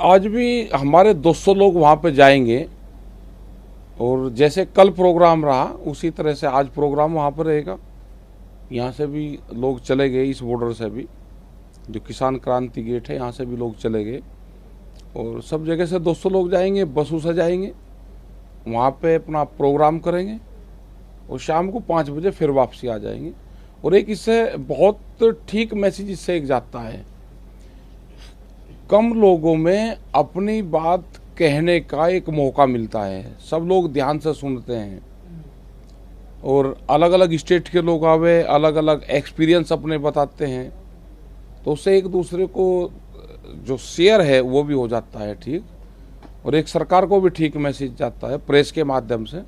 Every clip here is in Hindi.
आज भी हमारे 200 लोग वहाँ पे जाएंगे और जैसे कल प्रोग्राम रहा उसी तरह से आज प्रोग्राम वहाँ पर रहेगा। यहाँ से भी लोग चले गए, इस बॉर्डर से भी जो किसान क्रांति गेट है यहाँ से भी लोग चले गए और सब जगह से 200 लोग जाएंगे, बसों से जाएंगे, वहाँ पे अपना प्रोग्राम करेंगे और शाम को 5 बजे फिर वापसी आ जाएंगे। और एक इससे बहुत ठीक मैसेज इससे एक जाता है, कम लोगों में अपनी बात कहने का एक मौका मिलता है, सब लोग ध्यान से सुनते हैं और अलग अलग स्टेट के लोग आवे, अलग अलग एक्सपीरियंस अपने बताते हैं, तो उससे एक दूसरे को जो शेयर है वो भी हो जाता है ठीक, और एक सरकार को भी ठीक मैसेज जाता है, प्रेस के माध्यम से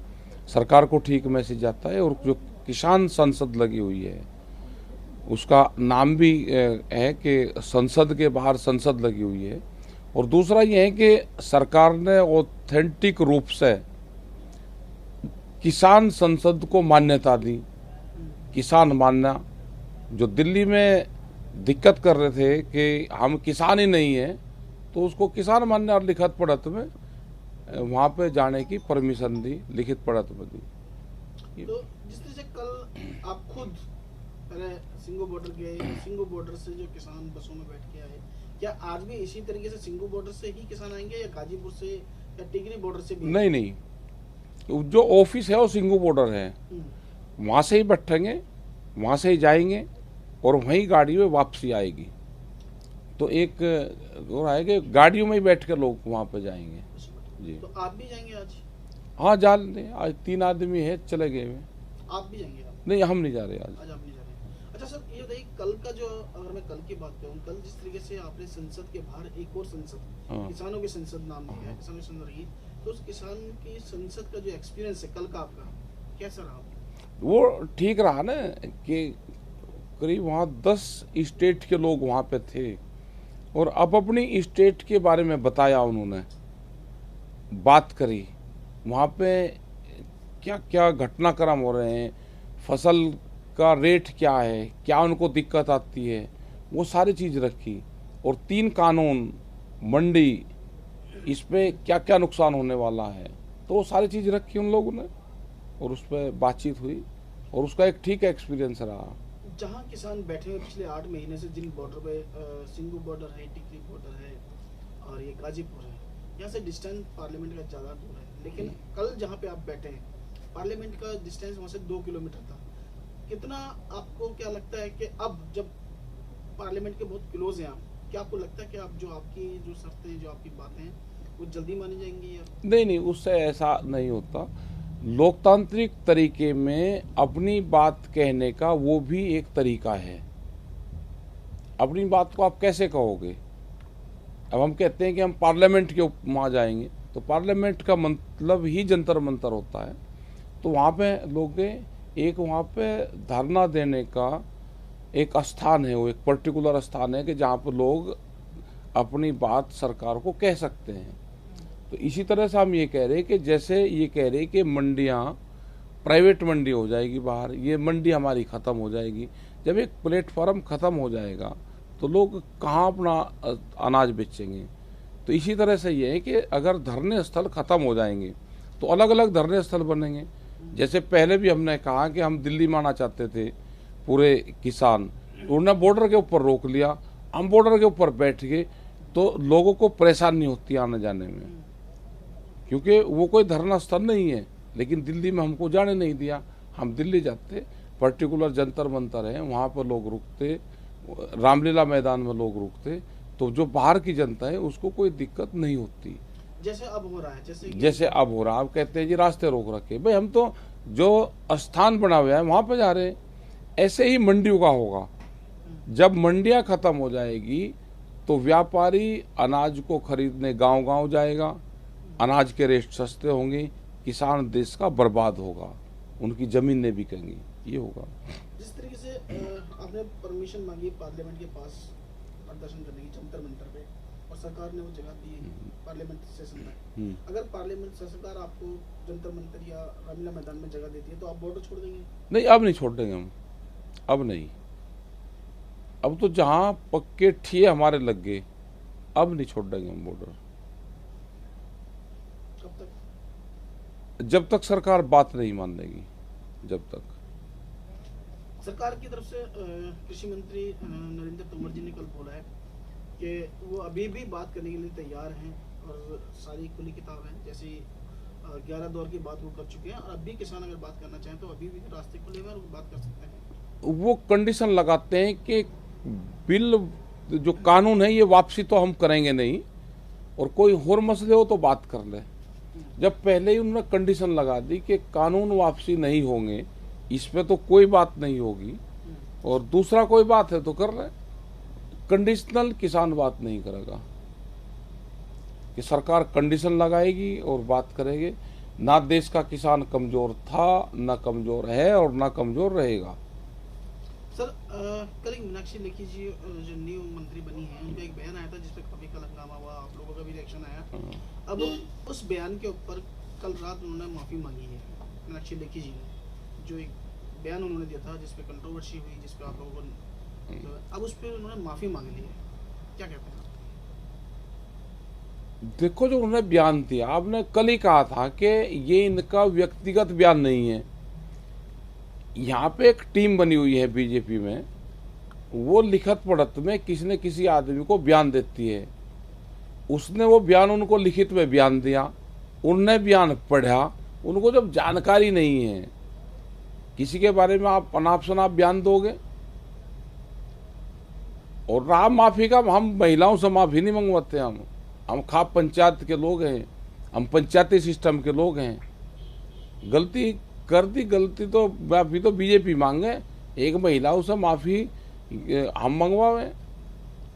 सरकार को ठीक मैसेज जाता है। और जो किसान संसद लगी हुई है उसका नाम भी है कि संसद के बाहर संसद लगी हुई है। और दूसरा ये है कि सरकार ने ऑथेंटिक रूप से किसान संसद को मान्यता दी, किसान मानना। जो दिल्ली में दिक्कत कर रहे थे कि हम किसान ही नहीं है, तो उसको किसान मानने और लिखित पढ़त में वहाँ पे जाने की परमिशन दी, लिखित पढ़त में दी। तो जिस तरह से कल आप खुद सिंगू बॉर्डर गए, सिंगू बॉर्डर से जो किसान बसों में बैठ के आए, क्या आज भी इसी तरीके से सिंगू बॉर्डर से ही किसान आएंगे या गाजीपुर से या टिकरी बॉर्डर से भी? नहीं नहीं, जो ऑफिस है वो सिंगू बॉर्डर है, वहाँ से ही बैठेंगे, वहाँ से ही जाएंगे और वहीं गाड़ी में वापसी आएगी। तो एक और आएगा, गाड़ियों में ही बैठ कर लोग वहाँ पे जाएंगे जी। तो आप भी जाएंगे आज? हाँ जा लेंगे, आज 3 आदमी है चले गए हुए। आप भी जाएंगे? नहीं हम नहीं जा रहे आज आप नहीं जा रहे। अच्छा सर, ये बताइए कल का जो, अगर मैं कल की बात करूँ, कल जिस तरीके से आपने संसद के बाहर एक और संसद, किसानों की संसद नाम दिया है, किसानों की संसद रही, तो उस किसान की संसद का जो एक्सपीरियंस है कल का आपका कैसा रहा? वो ठीक रहा ना कि करीब वहाँ 10 स्टेट के लोग वहाँ पे थे और अब अपनी स्टेट के बारे में बताया, उन्होंने बात करी, वहाँ पे क्या क्या घटनाक्रम हो रहे हैं, फसल का रेट क्या है, क्या उनको दिक्कत आती है, वो सारी चीज़ रखी। और 3 कानून, मंडी, इस पे क्या क्या नुकसान होने वाला है, तो वो सारी चीज़ रखी उन लोगों ने और उस पर बातचीत हुई और उसका एक ठीक एक्सपीरियंस रहा। जहाँ किसान बैठे हुए पिछले 8 महीने से, जिन बॉर्डर पे सिंगू बॉर्डर है, टिकरी बॉर्डर है और ये गाजीपुर है, यहाँ से डिस्टेंस पार्लियामेंट का ज़्यादा दूर है, लेकिन कल जहाँ पे आप बैठे हैं पार्लियामेंट का डिस्टेंस वहाँ से 2 किलोमीटर था। कितना आपको क्या लगता है कि अब जब पार्लियामेंट के बहुत क्लोज हैं आप, क्या आपको लगता है कि आप जो आपकी जो शर्तें, जो आपकी बातें हैं वो जल्दी मानी जाएंगी या नहीं? नहीं, उससे ऐसा नहीं होता। लोकतांत्रिक तरीके में अपनी बात कहने का वो भी एक तरीका है। अपनी बात को आप कैसे कहोगे? अब हम कहते हैं कि हम पार्लियामेंट के वहाँ जाएंगे, तो पार्लियामेंट का मतलब ही जंतर मंतर होता है। तो वहाँ पे लोग एक वहाँ पे धरना देने का एक स्थान है, वो एक पर्टिकुलर स्थान है कि जहाँ पर लोग अपनी बात सरकार को कह सकते हैं। तो इसी तरह से हम ये कह रहे हैं कि जैसे ये कह रहे हैं कि मंडियाँ प्राइवेट मंडी हो जाएगी बाहर, ये मंडी हमारी ख़त्म हो जाएगी। जब एक प्लेटफॉर्म ख़त्म हो जाएगा तो लोग कहाँ अपना अनाज बेचेंगे? तो इसी तरह से ये है कि अगर धरने स्थल ख़त्म हो जाएंगे तो अलग अलग धरने स्थल बनेंगे। जैसे पहले भी हमने कहा कि हम दिल्ली में आना चाहते थे पूरे किसान, तो उन्होंने बॉर्डर के ऊपर रोक लिया, हम बॉर्डर के ऊपर बैठ गए, तो लोगों को परेशानी होती है आने जाने में, क्योंकि वो कोई धरना स्थल नहीं है। लेकिन दिल्ली में हमको जाने नहीं दिया, हम दिल्ली जाते, पर्टिकुलर जंतर मंतर है वहाँ पर लोग रुकते, रामलीला मैदान में लोग रुकते, तो जो बाहर की जनता है उसको कोई दिक्कत नहीं होती। जैसे अब हो रहा है, जैसे अब हो रहा है, आप कहते हैं जी रास्ते रोक रखे, भाई हम तो जो स्थान बना हुआ है वहाँ पे जा रहे हैं। ऐसे ही मंडियों का होगा, जब मंडियाँ खत्म हो जाएगी तो व्यापारी अनाज को खरीदने गांव गांव जाएगा, अनाज के रेट सस्ते होंगे, किसान देश का बर्बाद होगा, उनकी जमीनें बिकेंगी, ये होगा। जिस तरीके से आपने परमिशन मांगी पार्लियामेंट के पास प्रदर्शन करने की जंतर मंतर पे, और सरकार ने वो जगह दी पार्लियामेंट सेशन तक, अगर पार्लियामेंट सरकार आपको जंतर मंतर या रामलीला मैदान में जगह देती है तो आप बॉर्डर छोड़ देंगे? नहीं, अब नहीं छोड़ देंगे हम, अब नहीं। अब तो जहाँ पक्के ठिए हमारे लग गए, अब नहीं छोड़ देंगे हम बॉर्डर। जब तक सरकार बात नहीं मान लेगी, जब तक। सरकार की तरफ से कृषि मंत्री नरेंद्र तोमर जी ने कल बोला है कि वो अभी भी बात करने के लिए तैयार हैं और सारी खुली किताब है। जैसे 11 दौर की बात वो कर चुके हैं और अभी किसान अगर बात करना चाहें तो अभी भी रास्ते खुले हुए हैं और वो बात कर सकते हैं। वो कंडीशन लगाते हैं कि बिल जो कानून है ये वापसी तो हम करेंगे नहीं, और कोई और मसले हो तो बात कर ले। जब पहले ही उन्होंने कंडीशन लगा दी कि कानून वापसी नहीं होंगे, इस पे तो कोई बात नहीं होगी, और दूसरा कोई बात है तो कर ले। कंडीशनल किसान बात नहीं करेगा, कि सरकार कंडीशन लगाएगी और बात करेगी। ना देश का किसान कमजोर था, ना कमजोर है, और ना कमजोर रहेगा। सर कल मीनाक्षी लेखी जी जो न्यू मंत्री बनी है, उनका एक बयान आया था जिसपे काफी कल हंगामा हुआ, आप लोगों का भी रिएक्शन आया। अब उस बयान के ऊपर कल रात उन्होंने माफी मांगी है, मीनाक्षी लेखी जी ने जो एक बयान उन्होंने दिया था जिसपे कंट्रोवर्सी हुई, जिसपे आप लोगों को, अब उस पर उन्होंने माफी मांग ली है, क्या कहते हैं? देखो, जो उन्होंने बयान दिया, आपने कल ही कहा था कि ये इनका व्यक्तिगत बयान नहीं है। यहाँ पे एक टीम बनी हुई है बीजेपी में, वो लिखत पढ़त में किसी न किसी आदमी को बयान देती है। उसने वो बयान उनको लिखित में बयान दिया, उनने बयान पढ़ा, उनको जब जानकारी नहीं है किसी के बारे में, आप अनाप शनाप बयान दोगे। और रहा माफी का, हम महिलाओं से माफी नहीं मंगवाते। हम खाप पंचायत के लोग हैं, हम पंचायती सिस्टम के लोग हैं। गलती कर दी, गलती तो माफी तो बीजेपी मांगे, एक महिलाओं से माफी हम मंगवावे,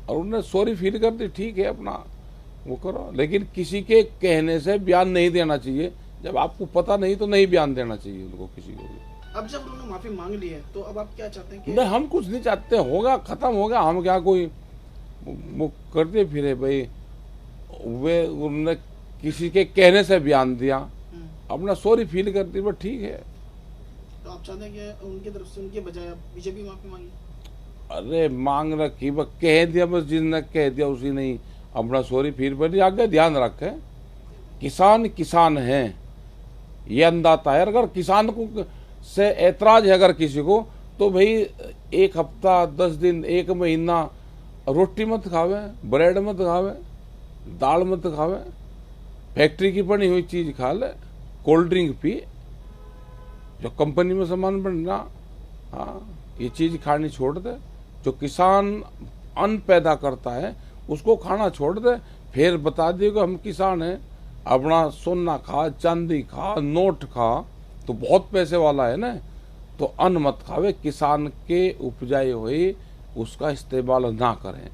और उन्होंने सॉरी फील कर दी, ठीक है, अपना वो करो। लेकिन किसी के कहने से बयान नहीं देना चाहिए। जब आपको पता नहीं तो नहीं बयान देना चाहिए उनको, किसी को भी। अब जब उन्होंने माफी मांग ली है तो अब आप क्या चाहते हैं? नहीं, हम कुछ नहीं चाहते, होगा, खत्म हो गया। हम क्या कोई वो करते फिरे भाई, वे उन्होंने किसी के कहने से बयान दिया, अपना सॉरी फील करती, बस ठीक है। तो आप चाहते हैं कि उनकी तरफ से, उनके बजाय बीजेपी माफी मांगी? अरे मांग रखी, बस कह दिया, बस जिसने कह दिया उसी नहीं अपना सॉरी फील कर दिया। आगे ध्यान रखे, किसान किसान है, ये अंदाता है। अगर किसान को से ऐतराज है अगर किसी को, तो भाई एक हफ्ता, 10 दिन, 1 महीना रोटी मत खावे, ब्रेड मत खावे, दाल मत खावे, फैक्ट्री की बनी हुई चीज खा ले, कोल्ड ड्रिंक पी, जो कंपनी में सामान बनना, हाँ, ये चीज खानी छोड़ दे। जो किसान अन्न पैदा करता है उसको खाना छोड़ दे। फिर बता दिए कि हम किसान हैं, अपना सोना खा, चांदी खा, नोट खा, तो बहुत पैसे वाला है ना, तो अन्न मत खावे, किसान के उपजाए हुए उसका इस्तेमाल ना करें।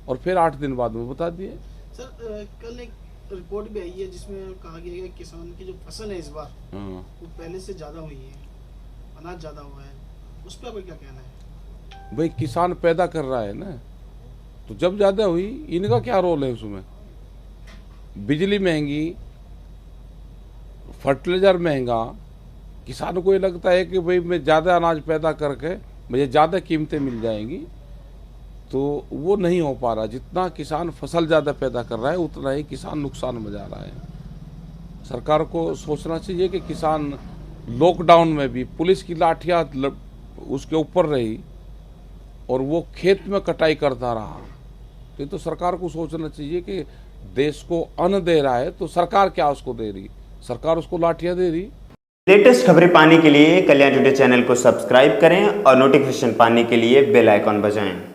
और फिर 8 दिन बाद में बता दिए। सर कल एक रिपोर्ट भी आई है जिसमें कहा गया है कि किसान की जो फसल है इस बार वो पहले से ज्यादा हुई है, अनाज ज्यादा हुआ है, उस पर आपका क्या कहना है? भाई किसान पैदा कर रहा है ना, तो जब ज्यादा हुई, इनका क्या रोल है उसमें? बिजली महंगी, फर्टिलाइजर महंगा, किसान को ये लगता है कि भाई मैं ज्यादा अनाज पैदा करके मुझे ज्यादा कीमतें मिल जाएंगी, तो वो नहीं हो पा रहा। जितना किसान फसल ज्यादा पैदा कर रहा है उतना ही किसान नुकसान में जा रहा है। सरकार को सोचना चाहिए कि किसान लॉकडाउन में भी पुलिस की लाठियां उसके ऊपर रही और वो खेत में कटाई करता रहा। तो ये तो सरकार को सोचना चाहिए कि देश को अन्न दे रहा है तो सरकार क्या उसको दे रही? सरकार उसको लाठियां दे रही। लेटेस्ट खबरें पाने के लिए कल्याण टुडे चैनल को सब्सक्राइब करें और नोटिफिकेशन पाने के लिए बेल आइकॉन बजाएं।